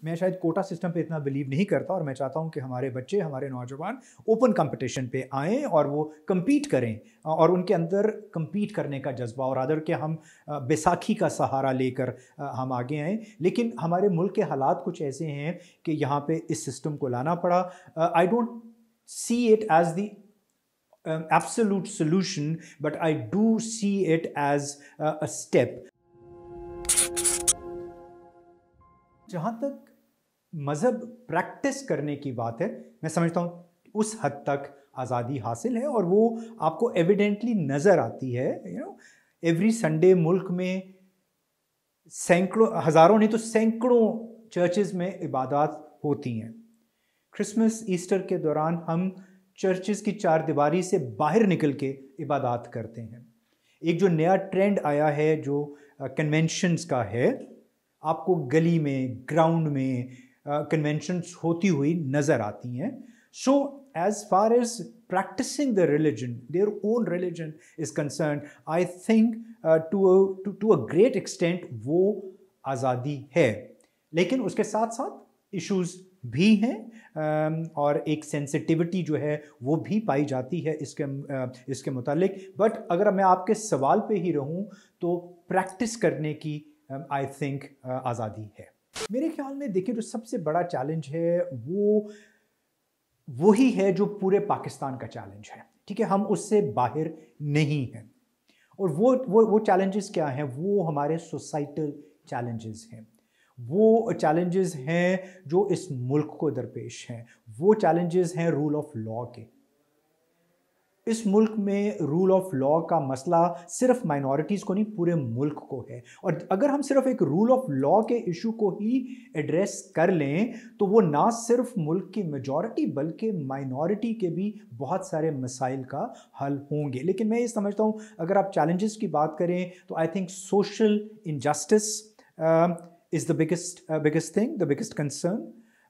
मैं शायद quota system पे इतना बिलीव नहीं करता और मैं चाहता हूँ कि हमारे बच्चे, हमारे नौजवान ओपन कंपटीशन पे आएँ और वो कम्पीट करें और उनके अंदर कम्पीट करने का जज्बा और अदर कि हम बैसाखी का सहारा लेकर हम आगे आएँ। लेकिन हमारे मुल्क के हालात कुछ ऐसे हैं कि यहाँ पे इस सिस्टम को लाना पड़ा। I don't see it as the absolute solution, but I do see it as a step. जहाँ तक मज़हब प्रैक्टिस करने की बात है, मैं समझता हूँ उस हद तक आज़ादी हासिल है और वो आपको एविडेंटली नज़र आती है। एवरी संडे मुल्क में सैकड़ों, हज़ारों नहीं तो सैकड़ों चर्चेज़ में इबादत होती हैं। क्रिसमस, ईस्टर के दौरान हम चर्चेज़ की चार दीवारी से बाहर निकल के इबादत करते हैं। एक जो नया ट्रेंड आया है जो कन्वेंशंस का है, आपको गली में, ग्राउंड में कन्वेंशंस होती हुई नज़र आती हैं। So as far as practicing the religion, their own religion is concerned, I think to a great extent वो आज़ादी है। लेकिन उसके साथ साथ इश्यूज़ भी हैं और एक सेंसिटिविटी जो है वो भी पाई जाती है इसके मुतालिक। बट अगर मैं आपके सवाल पे ही रहूं तो प्रैक्टिस करने की आई थिंक आज़ादी है। मेरे ख्याल में देखिए, जो सबसे बड़ा चैलेंज है वो वही है जो पूरे पाकिस्तान का चैलेंज है। ठीक है, हम उससे बाहर नहीं हैं। और वो चैलेंजेस क्या हैं? वो हमारे सोसाइटल चैलेंजेस हैं, वो चैलेंजेस हैं जो इस मुल्क को दरपेश हैं, वो चैलेंजेस हैं रूल ऑफ लॉ के। इस मुल्क में रूल ऑफ लॉ का मसला सिर्फ माइनॉरिटीज़ को नहीं, पूरे मुल्क को है। और अगर हम सिर्फ एक रूल ऑफ लॉ के इशू को ही एड्रेस कर लें तो वो ना सिर्फ मुल्क की मेजॉरिटी बल्कि माइनॉरिटी के भी बहुत सारे मसाइल का हल होंगे। लेकिन मैं ये समझता हूँ, अगर आप चैलेंजेस की बात करें तो I think social injustice is the biggest thing, the biggest concern.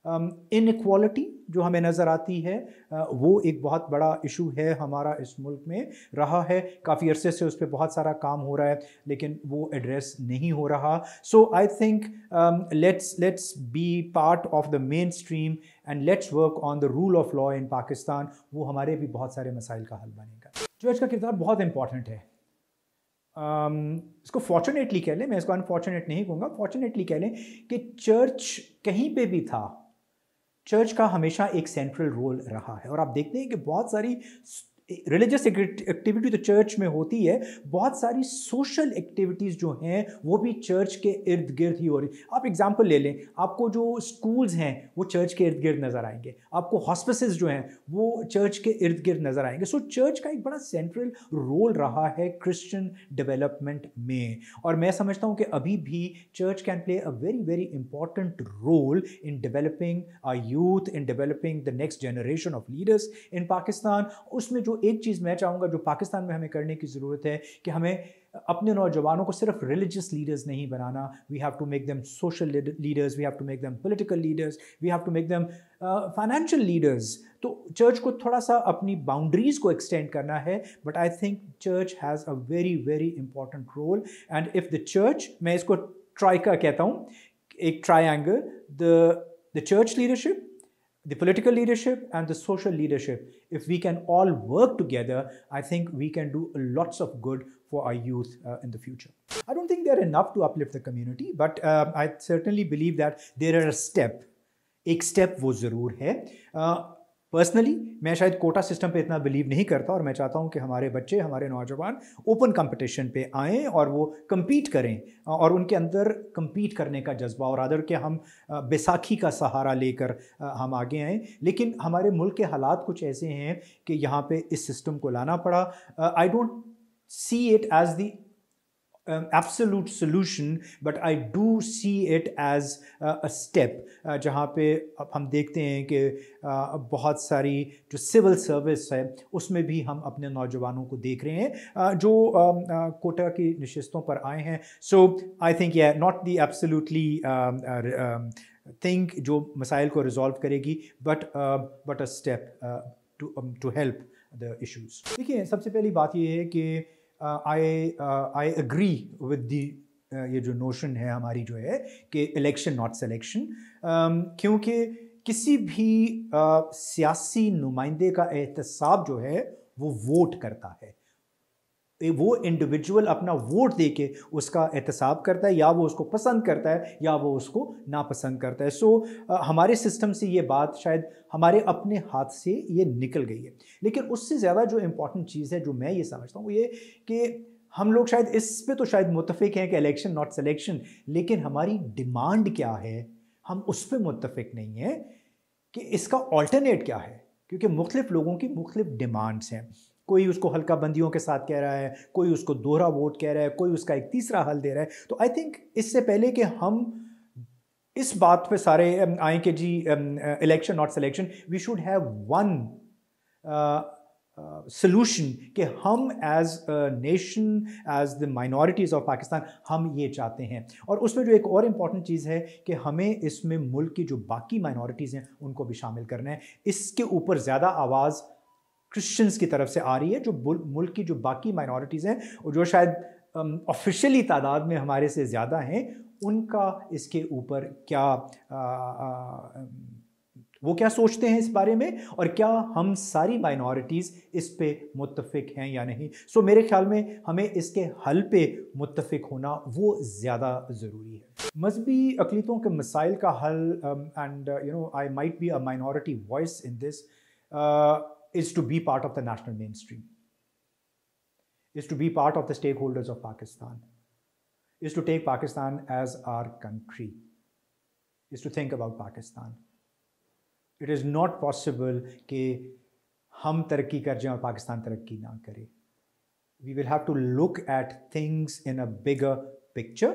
Inequality जो हमें नज़र आती है वो एक बहुत बड़ा इशू है हमारा, इस मुल्क में रहा है। काफ़ी अरसे से उस पर बहुत सारा काम हो रहा है लेकिन वो एड्रेस नहीं हो रहा। So I think let's be part of the mainstream and let's work on the rule of law in Pakistan. वो हमारे भी बहुत सारे मसाइल का हल बनेगा। जज का किरदार बहुत इंपॉर्टेंट है। इसको फॉर्चुनेटली कह लें, मैं इसको अनफॉर्चुनेट नहीं कहूँगा, फॉर्चुनेटली कह लें कि चर्च कहीं पे भी था, चर्च का हमेशा एक सेंट्रल रोल रहा है। और आप देखते हैं कि बहुत सारी रिलीजियस एक्टिविटी तो चर्च में होती है, बहुत सारी सोशल एक्टिविटीज़ जो हैं वो भी चर्च के इर्द गिर्द ही हो रही। आप एग्जांपल ले लें, आपको जो स्कूल्स हैं वो चर्च के इर्द गिर्द नज़र आएंगे, आपको हॉस्पिसेस जो हैं वो चर्च के इर्द गिर्द नज़र आएंगे। सो चर्च का एक बड़ा सेंट्रल रोल रहा है क्रिश्चियन डेवलपमेंट में। और मैं समझता हूँ कि अभी भी church can play a very very important role in developing our youth, in developing the next generation of leaders in Pakistan. उसमें जो एक चीज़ मैं चाहूँगा जो पाकिस्तान में हमें करने की ज़रूरत है कि हमें अपने नौजवानों को सिर्फ रिलीजियस लीडर्स नहीं बनाना। We have to make them social leaders, we have to make them political leaders, we have to make them financial leaders. तो चर्च को थोड़ा सा अपनी बाउंड्रीज़ को एक्सटेंड करना है, but I think church has a very very important role. And if the church, मैं इसको ट्राइका कहता हूँ, एक triangle, the church leadership, the political leadership and the social leadership, if we can all work together, I think we can do lots of good for our youth in the future. I don't think they're enough to uplift the community, but I certainly believe that there are एक step वो ज़रूर है। Personally मैं शायद quota system पे इतना believe नहीं करता और मैं चाहता हूँ कि हमारे बच्चे, हमारे नौजवान ओपन कंपटीशन पे आएँ और वो कम्पीट करें और उनके अंदर कम्पीट करने का जज्बा और अदर कि हम बैसाखी का सहारा लेकर हम आगे आएँ। लेकिन हमारे मुल्क के हालात कुछ ऐसे हैं कि यहाँ पे इस सिस्टम को लाना पड़ा। I don't see it as the absolute solution, but I do see it as a step, जहाँ पे हम देखते हैं कि बहुत सारी जो सिविल सर्विस है उसमें भी हम अपने नौजवानों को देख रहे हैं जो कोटा की नशिस्तों पर आए हैं। So I think not the absolutely think जो मसाइल को रिजॉल्व करेगी, but a step to help the issues. देखिए, सबसे पहली बात ये है कि I agree with the یہ جو نوشن ہے ہماری جو ہے کہ الیکشن ناٹ سلیکشن، کیونکہ کسی بھی سیاسی نمائندے کا احتساب جو ہے وہ ووٹ کرتا ہے، وہ انڈیویجول اپنا ووٹ دے کے اس کا احتساب کرتا ہے، یا وہ اس کو پسند کرتا ہے یا وہ اس کو ناپسند کرتا ہے. سو ہمارے سسٹم سے یہ بات شاید ہمارے اپنے ہاتھ سے یہ نکل گئی ہے. لیکن اس سے زیادہ جو امپورٹنٹ چیز ہے جو میں یہ سمجھتا ہوں وہ یہ کہ ہم لوگ شاید اس پہ تو شاید متفق ہیں کہ الیکشن ناٹ سلیکشن، لیکن ہماری ڈیمانڈ کیا ہے ہم اس پہ متفق نہیں ہیں کہ اس کا آلٹرنیٹ کیا ہے، کیونکہ مختلف لوگوں کی مختلف ڈیمانڈز ہیں. کوئی اس کو حلقہ بندیوں کے ساتھ کہہ رہا ہے، کوئی اس کو دوہرا ووٹ کہہ رہا ہے، کوئی اس کا ایک تیسرا حل دے رہا ہے. تو آئی تھنک اس سے پہلے کہ ہم اس بات پہ سارے آئیں کہ جی election not selection, we should have one solution کہ ہم as nation, as the minorities of Pakistan ہم یہ چاہتے ہیں. اور اس میں جو ایک اور امپورٹنٹ چیز ہے کہ ہمیں اس میں ملک کی جو باقی مائنورٹیز ہیں ان کو بھی شامل کرنا ہے. اس کے اوپر زیادہ آواز کرسچنز کی طرف سے آ رہی ہے، جو ملک کی جو باقی مائنورٹیز ہیں اور جو شاید آفیشلی تعداد میں ہمارے سے زیادہ ہیں، ان کا اس کے اوپر کیا وہ کیا سوچتے ہیں اس بارے میں، اور کیا ہم ساری مائنورٹیز اس پہ متفق ہیں یا نہیں. سو میرے خیال میں ہمیں اس کے حل پہ متفق ہونا وہ زیادہ ضروری ہے. مذہبی اقلیتوں کے مسائل کا حل، and I might be a minority voice in this, is to be part of the national mainstream, is to be part of the stakeholders of Pakistan, is to take Pakistan as our country, is to think about Pakistan. It is not possible کہ ہم ترقی کر جائیں اور پاکستان ترقی نہ کرے. We will have to look at things in a bigger picture.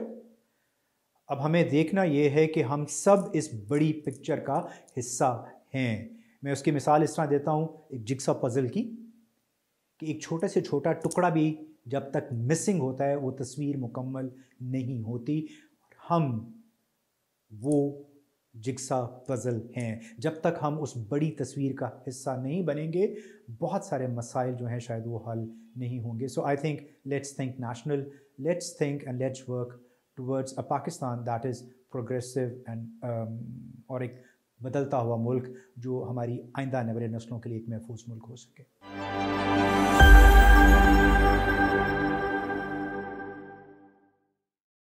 اب ہمیں دیکھنا یہ ہے کہ ہم سب اس بڑی پکچر کا حصہ ہیں. میں اس کی مثال اس طرح دیتا ہوں ایک جگسا پزل کی، کہ ایک چھوٹا سے چھوٹا ٹکڑا بھی جب تک مسنگ ہوتا ہے وہ تصویر مکمل نہیں ہوتی. ہم وہ جگسا پزل ہیں. جب تک ہم اس بڑی تصویر کا حصہ نہیں بنیں گے بہت سارے مسائل جو ہیں شاید وہ حل نہیں ہوں گے. So I think let's think national, let's think and let's work towards a Pakistan that is progressive and, اور ایک بدلتا ہوا ملک جو ہماری آئندہ آنے والے نسلوں کے لیے ایک محفوظ ملک ہو سکے.